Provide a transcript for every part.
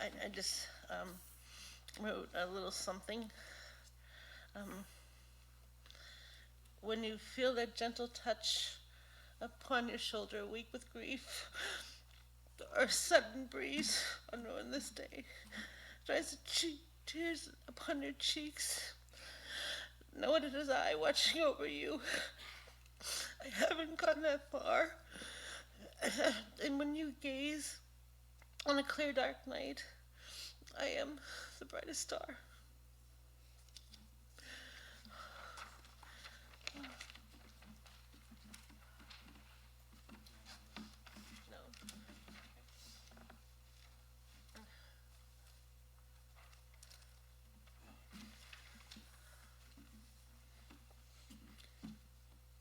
I just wrote a little something. When you feel that gentle touch upon your shoulder, weak with grief, or a sudden breeze on this day dries the tears upon your cheeks, know it is I watching over you. I haven't gone that far. And when you gaze on a clear, dark night, I am the brightest star. No.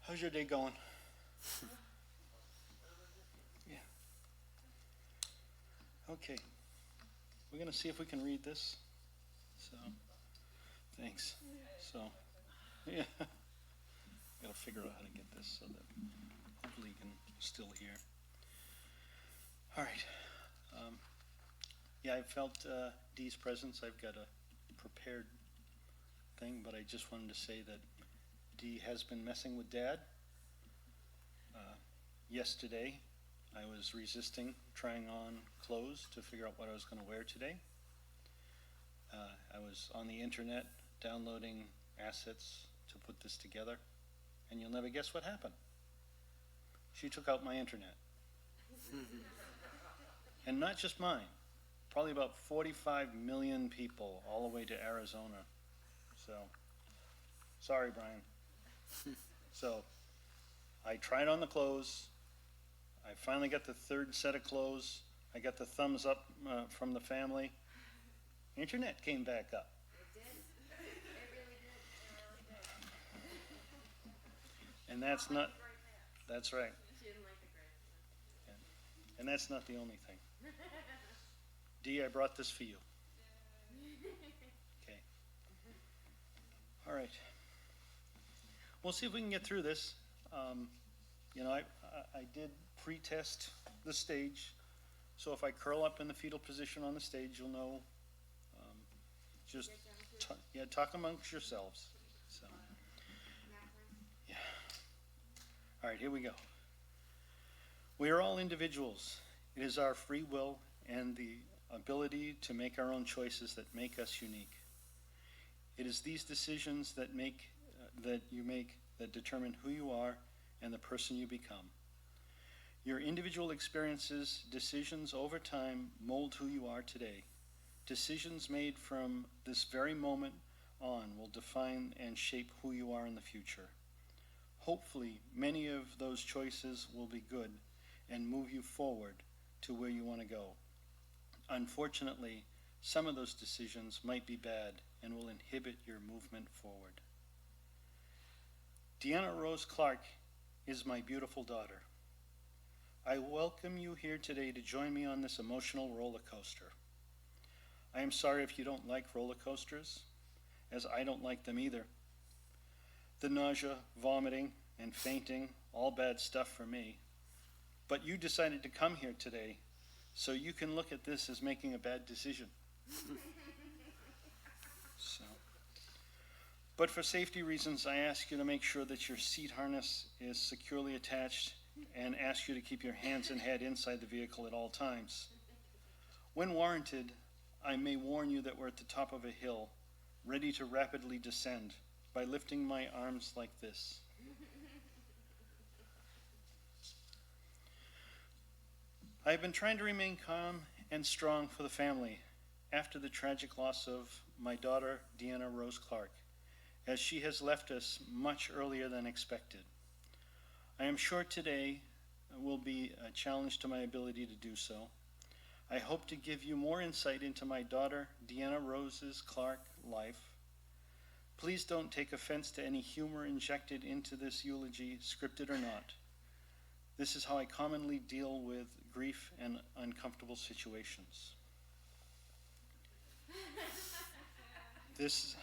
How's your day going? Yeah. Okay. We're going to see if we can read this. So, thanks. So, yeah. Got to figure out how to get this so that hopefully you can still hear. All right. Yeah, I felt Dee's presence. I've got a prepared thing, but I just wanted to say that Dee has been messing with Dad. Yesterday, I was resisting trying on clothes to figure out what I was going to wear today. I was on the internet downloading assets to put this together, and you'll never guess what happened. She took out my internet. And not just mine, probably about 45 million people all the way to Arizona. So, sorry, Brian. So, I tried on the clothes. I finally got the third set of clothes. I got the thumbs up from the family. Internet came back up. It did. It really did. It really did. And that's not, that's right. She didn't like the gray. And that's not the only thing. Dee, I brought this for you. Okay. All right. We'll see if we can get through this. I did pre-test the stage, so if I curl up in the fetal position on the stage, you'll know. Just talk amongst yourselves. So, yeah. All right, here we go. We are all individuals. It is our free will and the ability to make our own choices that make us unique. It is these decisions that you make that determine who you are and the person you become. Your individual experiences, decisions over time mold who you are today. Decisions made from this very moment on will define and shape who you are in the future. Hopefully, many of those choices will be good and move you forward to where you want to go. Unfortunately, some of those decisions might be bad and will inhibit your movement forward. Deanna Rose Clarke is my beautiful daughter. I welcome you here today to join me on this emotional roller coaster. I am sorry if you don't like roller coasters, as I don't like them either. The nausea, vomiting, and fainting, all bad stuff for me. But you decided to come here today, so you can look at this as making a bad decision. But for safety reasons, I ask you to make sure that your seat harness is securely attached and ask you to keep your hands and head inside the vehicle at all times. When warranted, I may warn you that we're at the top of a hill, ready to rapidly descend by lifting my arms like this. I've been trying to remain calm and strong for the family after the tragic loss of my daughter, Deanna Rose Clarke, as she has left us much earlier than expected. I am sure today will be a challenge to my ability to do so. I hope to give you more insight into my daughter, Deanna Rose's Clarke life. Please don't take offense to any humor injected into this eulogy, scripted or not. This is how I commonly deal with grief and uncomfortable situations. This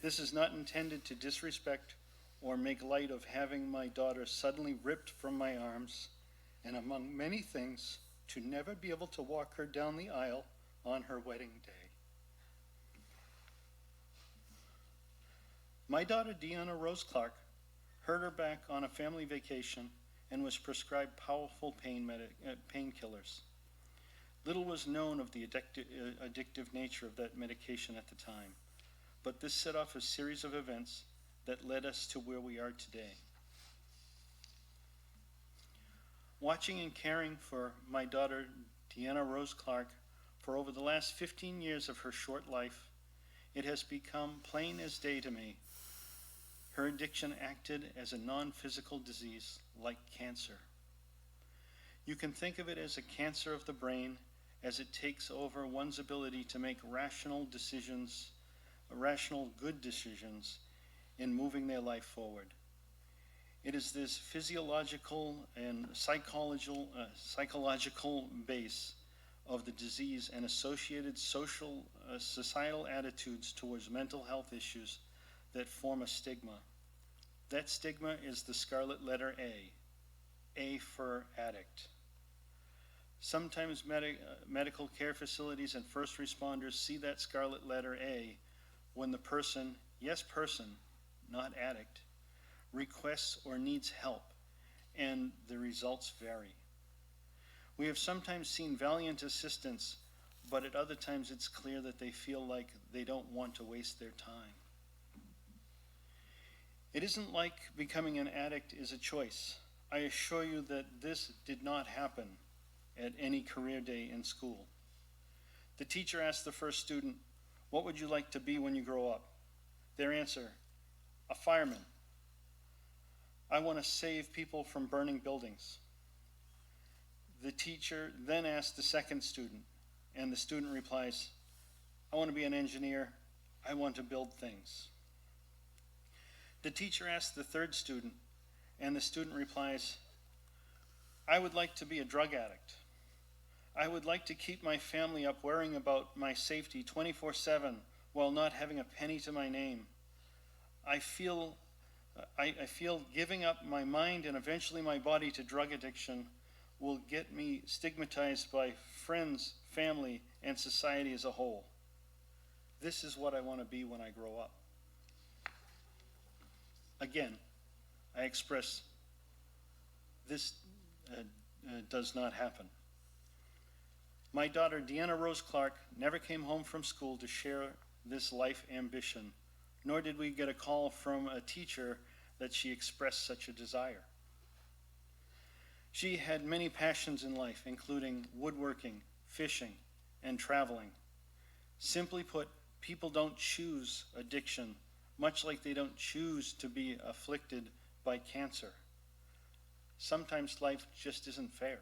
is not intended to disrespect or make light of having my daughter suddenly ripped from my arms, and among many things, to never be able to walk her down the aisle on her wedding day. My daughter, Deanna Rose Clarke, hurt her back on a family vacation and was prescribed powerful painkillers. Little was known of the addictive nature of that medication at the time, but this set off a series of events that led us to where we are today. Watching and caring for my daughter, Deanna Rose Clarke, for over the last 15 years of her short life, it has become plain as day to me. Her addiction acted as a non-physical disease like cancer. You can think of it as a cancer of the brain, as it takes over one's ability to make rational good decisions in moving their life forward. It is this physiological and psychological base of the disease and associated societal attitudes towards mental health issues that form a stigma. That stigma is the scarlet letter A for addict. Sometimes medical care facilities and first responders see that scarlet letter A when the person, yes person, not addict, requests or needs help, and the results vary. We have sometimes seen valiant assistance, but at other times it's clear that they feel like they don't want to waste their time. It isn't like becoming an addict is a choice. I assure you that this did not happen at any career day in school. The teacher asked the first student, "What would you like to be when you grow up?" Their answer, "A fireman. I want to save people from burning buildings." The teacher then asked the second student, and the student replies, "I want to be an engineer. I want to build things." The teacher asked the third student, and the student replies, "I would like to be a drug addict. I would like to keep my family up worrying about my safety 24/7 while not having a penny to my name. I feel giving up my mind and eventually my body to drug addiction will get me stigmatized by friends, family, and society as a whole. This is what I want to be when I grow up." Again, I express this does not happen. My daughter, Deanna Rose Clarke, never came home from school to share this life ambition, nor did we get a call from a teacher that she expressed such a desire. She had many passions in life, including woodworking, fishing, and traveling. Simply put, people don't choose addiction, much like they don't choose to be afflicted by cancer. Sometimes life just isn't fair.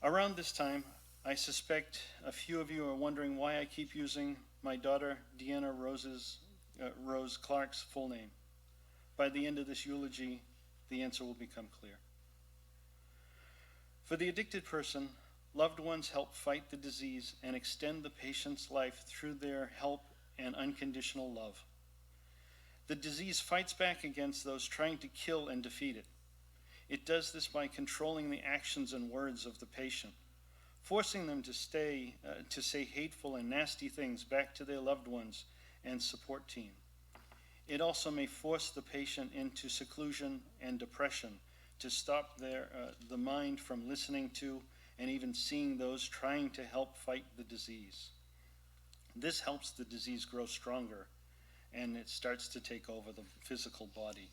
Around this time, I suspect a few of you are wondering why I keep using my daughter Deanna Rose Clarke's full name. By the end of this eulogy, the answer will become clear. For the addicted person, loved ones help fight the disease and extend the patient's life through their help and unconditional love. The disease fights back against those trying to kill and defeat it. It does this by controlling the actions and words of the patient, forcing them to say hateful and nasty things back to their loved ones and support team. It also may force the patient into seclusion and depression to stop the mind from listening to and even seeing those trying to help fight the disease. This helps the disease grow stronger, and it starts to take over the physical body.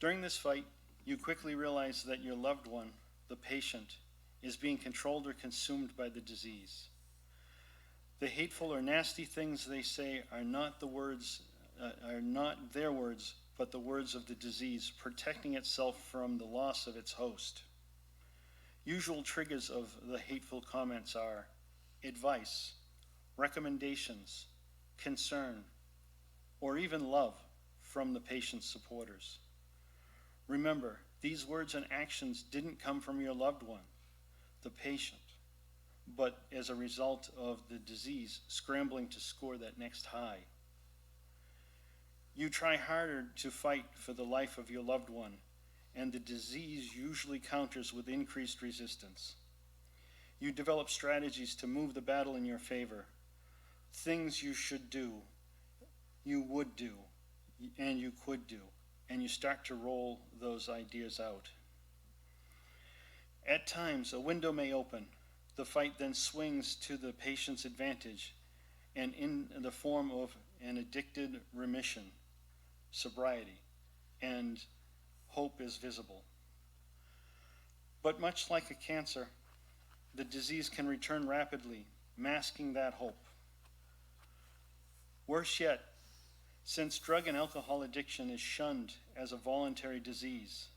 During this fight, you quickly realize that your loved one, the patient, is being controlled or consumed by the disease. The hateful or nasty things they say are not their words, but the words of the disease, protecting itself from the loss of its host. Usual triggers of the hateful comments are advice, recommendations, concern, or even love from the patient's supporters. Remember, these words and actions didn't come from your loved one, the patient, but as a result of the disease scrambling to score that next high. You try harder to fight for the life of your loved one, and the disease usually counters with increased resistance. You develop strategies to move the battle in your favor, things you should do, you would do, and you could do, and you start to roll those ideas out. At times, a window may open. The fight then swings to the patient's advantage, and in the form of an addicted remission, sobriety, and hope is visible. But much like a cancer, the disease can return rapidly, masking that hope. Worse yet, since drug and alcohol addiction is shunned as a voluntary disease,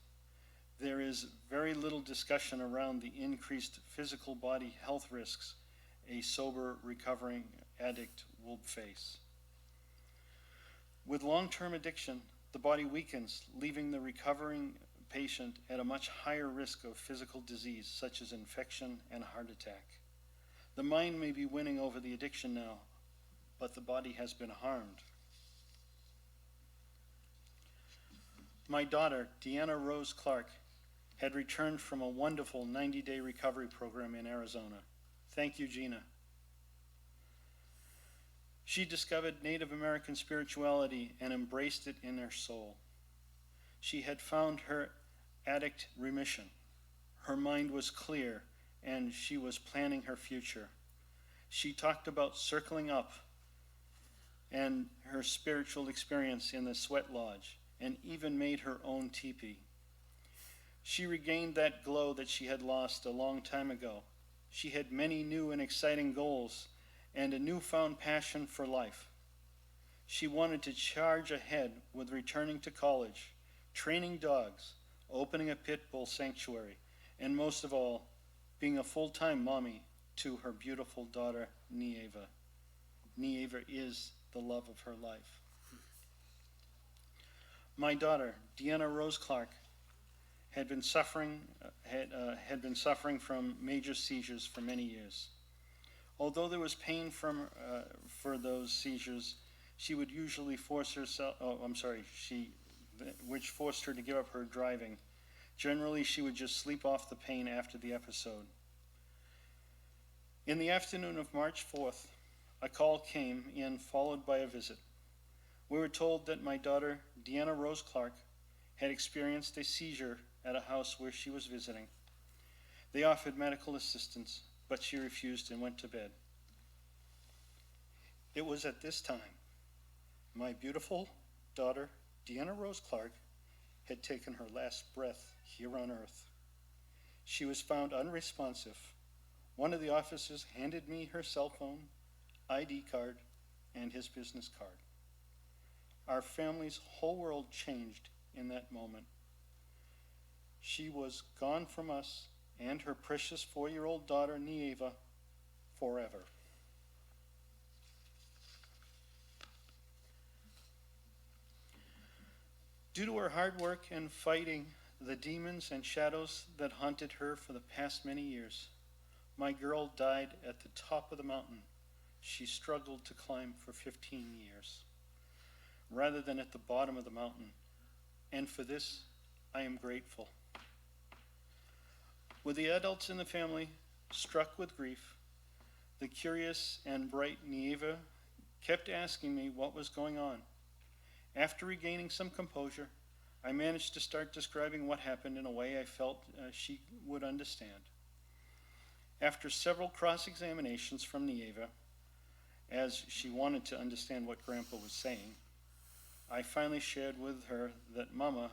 there is very little discussion around the increased physical body health risks a sober, recovering addict will face. With long-term addiction, the body weakens, leaving the recovering patient at a much higher risk of physical disease, such as infection and heart attack. The mind may be winning over the addiction now, but the body has been harmed. My daughter, Deanna Rose Clarke, had returned from a wonderful 90-day recovery program in Arizona. Thank you, Gina. She discovered Native American spirituality and embraced it in her soul. She had found her addict remission. Her mind was clear, and she was planning her future. She talked about circling up and her spiritual experience in the sweat lodge, and even made her own teepee. She regained that glow that she had lost a long time ago. She had many new and exciting goals and a newfound passion for life. She wanted to charge ahead with returning to college, training dogs, opening a pit bull sanctuary, and most of all, being a full-time mommy to her beautiful daughter, Nieva. Nieva is the love of her life. My daughter, Deanna Rose Clarke, had been suffering from major seizures for many years. Although there was pain for those seizures, she would usually which forced her to give up her driving. Generally, she would just sleep off the pain after the episode. In the afternoon of March 4th, a call came in, followed by a visit. We were told that my daughter, Deanna Rose Clarke, had experienced a seizure at a house where she was visiting. They offered medical assistance, but she refused and went to bed. It was at this time my beautiful daughter, Deanna Rose Clarke, had taken her last breath here on earth. She was found unresponsive. One of the officers handed me her cell phone, ID card, and his business card. Our family's whole world changed in that moment. She was gone from us and her precious 4-year-old daughter, Nieva, forever. Due to her hard work and fighting the demons and shadows that haunted her for the past many years, my girl died at the top of the mountain she struggled to climb for 15 years, rather than at the bottom of the mountain. And for this, I am grateful. With the adults in the family struck with grief, the curious and bright Nieva kept asking me what was going on. After regaining some composure, I managed to start describing what happened in a way I felt she would understand. After several cross-examinations from Nieva, as she wanted to understand what Grandpa was saying, I finally shared with her that Mama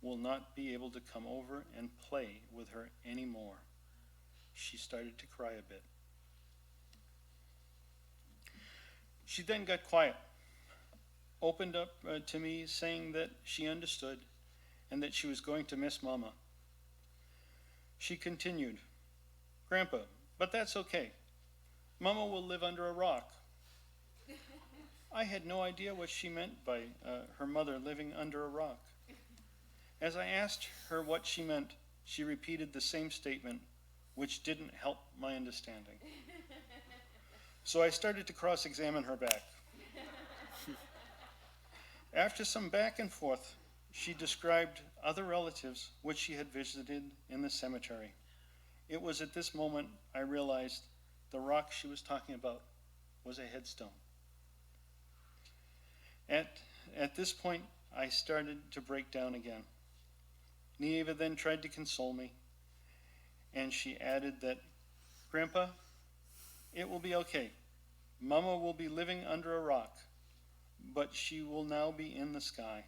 will not be able to come over and play with her anymore. She started to cry a bit. She then got quiet, opened up to me saying that she understood and that she was going to miss Mama. She continued, "Grandpa, but that's okay. Mama will live under a rock." I had no idea what she meant by her mother living under a rock. As I asked her what she meant, she repeated the same statement, which didn't help my understanding. So I started to cross-examine her back. After some back and forth, she described other relatives which she had visited in the cemetery. It was at this moment I realized the rock she was talking about was a headstone. At this point, I started to break down again. Nieva then tried to console me, and she added that, Grandpa, it will be okay. Mama will be living under a rock, but she will now be in the sky.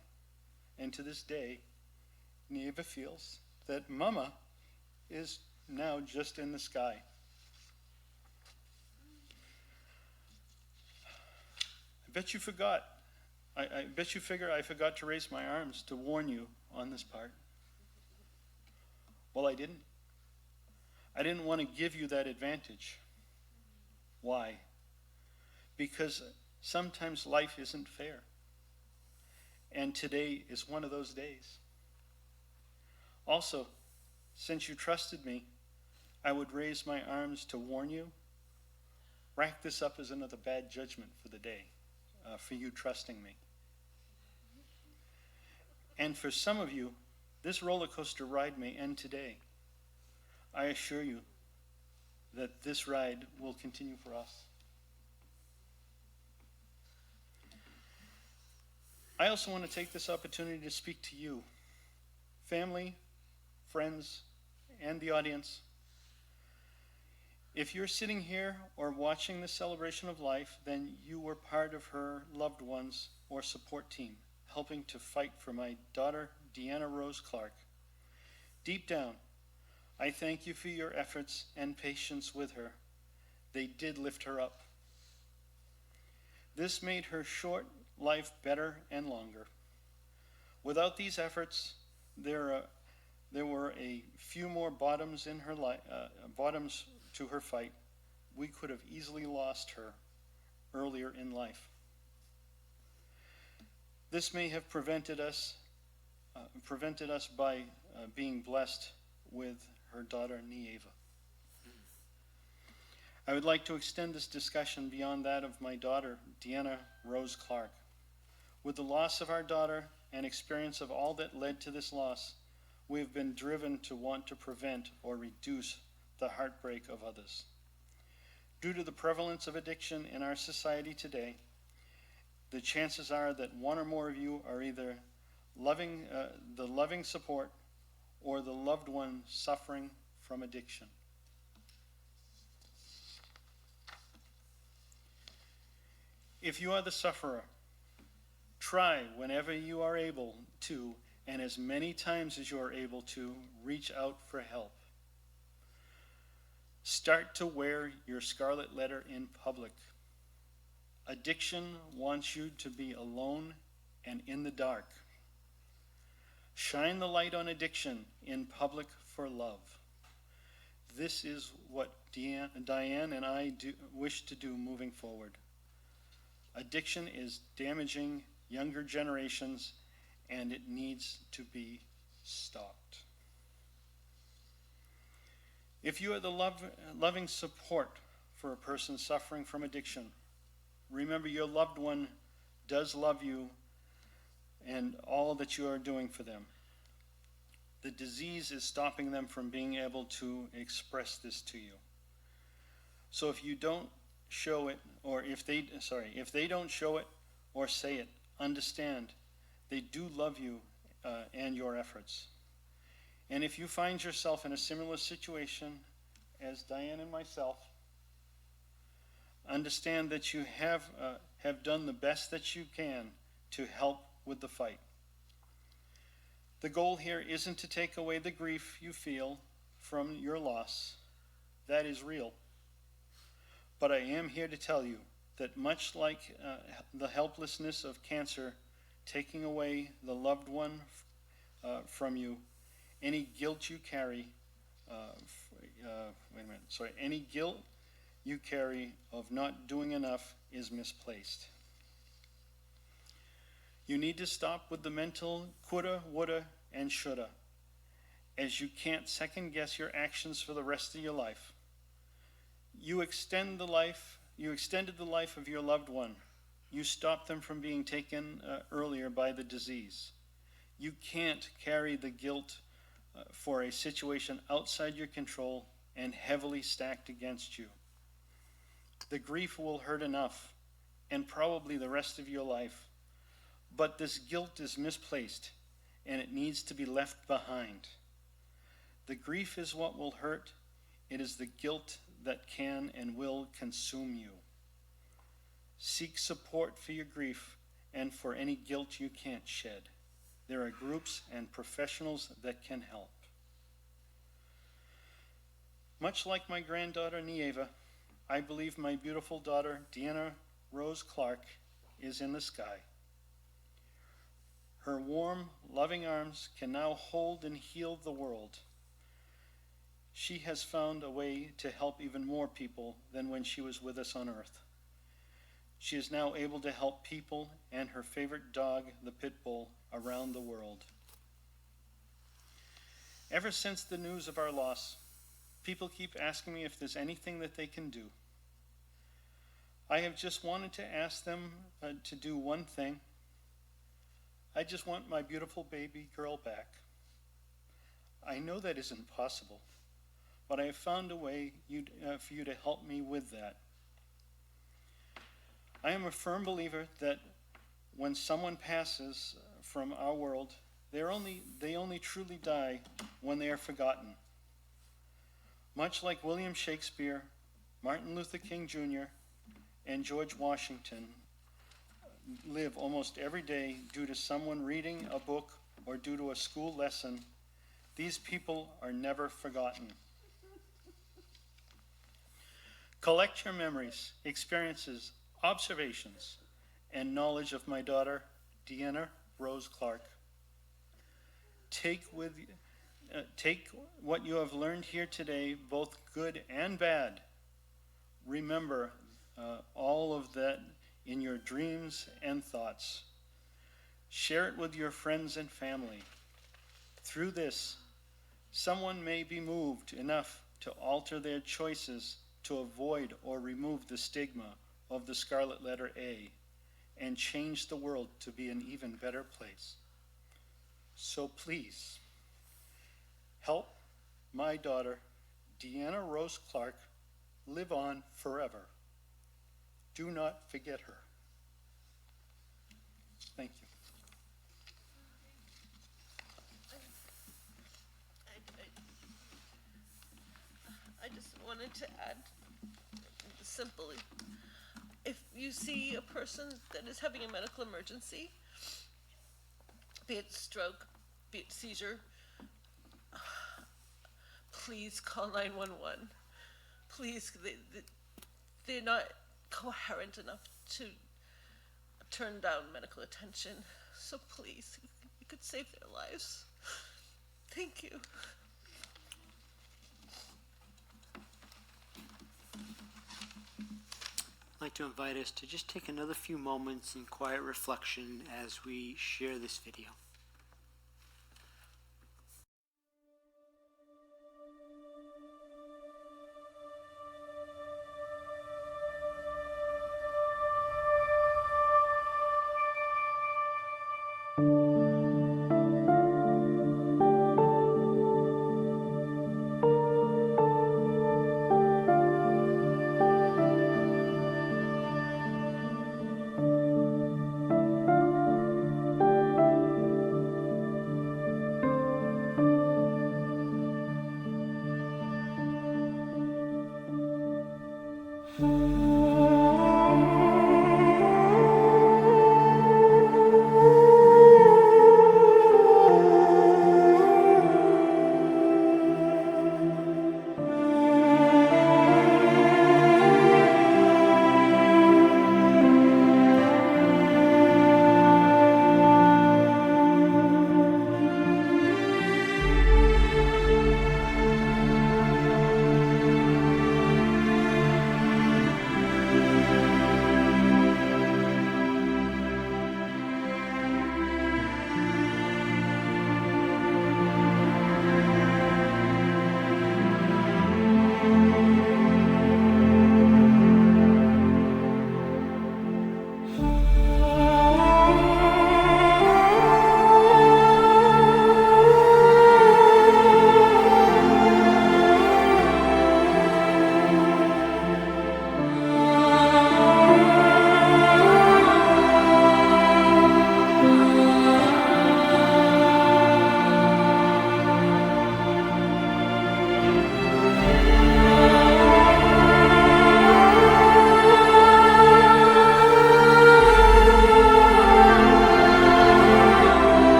And to this day, Nieva feels that Mama is now just in the sky. I bet you forgot. I bet you figure I forgot to raise my arms to warn you on this part. Well, I didn't. I didn't want to give you that advantage. Why? Because sometimes life isn't fair. And today is one of those days. Also, since you trusted me, I would raise my arms to warn you. Rack this up as another bad judgment for the day, for you trusting me. And for some of you, this roller coaster ride may end today. I assure you that this ride will continue for us. I also want to take this opportunity to speak to you, family, friends, and the audience. If you're sitting here or watching the celebration of life, then you were part of her loved ones or support team, helping to fight for my daughter, Deanna Rose Clarke. Deep down, I thank you for your efforts and patience with her. They did lift her up. This made her short life better and longer. Without these efforts, there were a few more bottoms in her bottoms to her fight. We could have easily lost her earlier in life. This may have prevented us by being blessed with her daughter Nieva. I would like to extend this discussion beyond that of my daughter, Deanna Rose Clarke. With the loss of our daughter and experience of all that led to this loss, we have been driven to want to prevent or reduce the heartbreak of others. Due to the prevalence of addiction in our society today, the chances are that one or more of you are either the loving support or the loved one suffering from addiction. If you are the sufferer, try whenever you are able to, and as many times as you are able to, reach out for help. Start to wear your scarlet letter in public. Addiction wants you to be alone and in the dark. Shine the light on addiction in public for love. This is what Diane and I wish to do moving forward. Addiction is damaging younger generations, and it needs to be stopped. If you are the loving support for a person suffering from addiction, remember your loved one does love you and all that you are doing for them. The disease is stopping them from being able to express this to you. So if you don't show it, or if they don't show it or say it, understand they do love you and your efforts. And if you find yourself in a similar situation as Diane and myself, understand that you have done the best that you can to help with the fight. The goal here isn't to take away the grief you feel from your loss. That is real. But I am here to tell you that much like the helplessness of cancer taking away the loved one from you, any guilt you carry, any guilt you carry of not doing enough is misplaced. You need to stop with the mental coulda, woulda, and shoulda, as you can't second guess your actions for the rest of your life. You extended the life of your loved one. You stopped them from being taken earlier by the disease. You can't carry the guilt for a situation outside your control and heavily stacked against you. The grief will hurt enough, and probably the rest of your life, but this guilt is misplaced, and it needs to be left behind. The grief is what will hurt. It is the guilt that can and will consume you. Seek support for your grief and for any guilt you can't shed. There are groups and professionals that can help. Much like my granddaughter Nieva, I believe my beautiful daughter Deanna Rose Clarke is in the sky. Her warm, loving arms can now hold and heal the world. She has found a way to help even more people than when she was with us on Earth. She is now able to help people and her favorite dog, the pit bull, around the world. Ever since the news of our loss, people keep asking me if there's anything that they can do. I have just wanted to ask them to do one thing. I just want my beautiful baby girl back. I know that isn't possible, but I have found a way for you to help me with that. I am a firm believer that when someone passes from our world, they only truly die when they are forgotten. Much like William Shakespeare, Martin Luther King Jr., and George Washington live almost every day due to someone reading a book or due to a school lesson, these people are never forgotten. Collect your memories, experiences, observations, and knowledge of my daughter, Deanna Rose Clarke. Take what you have learned here today, both good and bad. Remember all of that in your dreams and thoughts. Share it with your friends and family. Through this, someone may be moved enough to alter their choices to avoid or remove the stigma of the scarlet letter A and change the world to be an even better place. So please, help my daughter, Deanna Rose Clarke, live on forever. Do not forget her. Thank you. I just wanted to add simply, if you see a person that is having a medical emergency, be it stroke, be it seizure, please call 911. Please, they're not coherent enough to turn down medical attention. So please, you could save their lives. Thank you. I'd like to invite us to just take another few moments in quiet reflection as we share this video.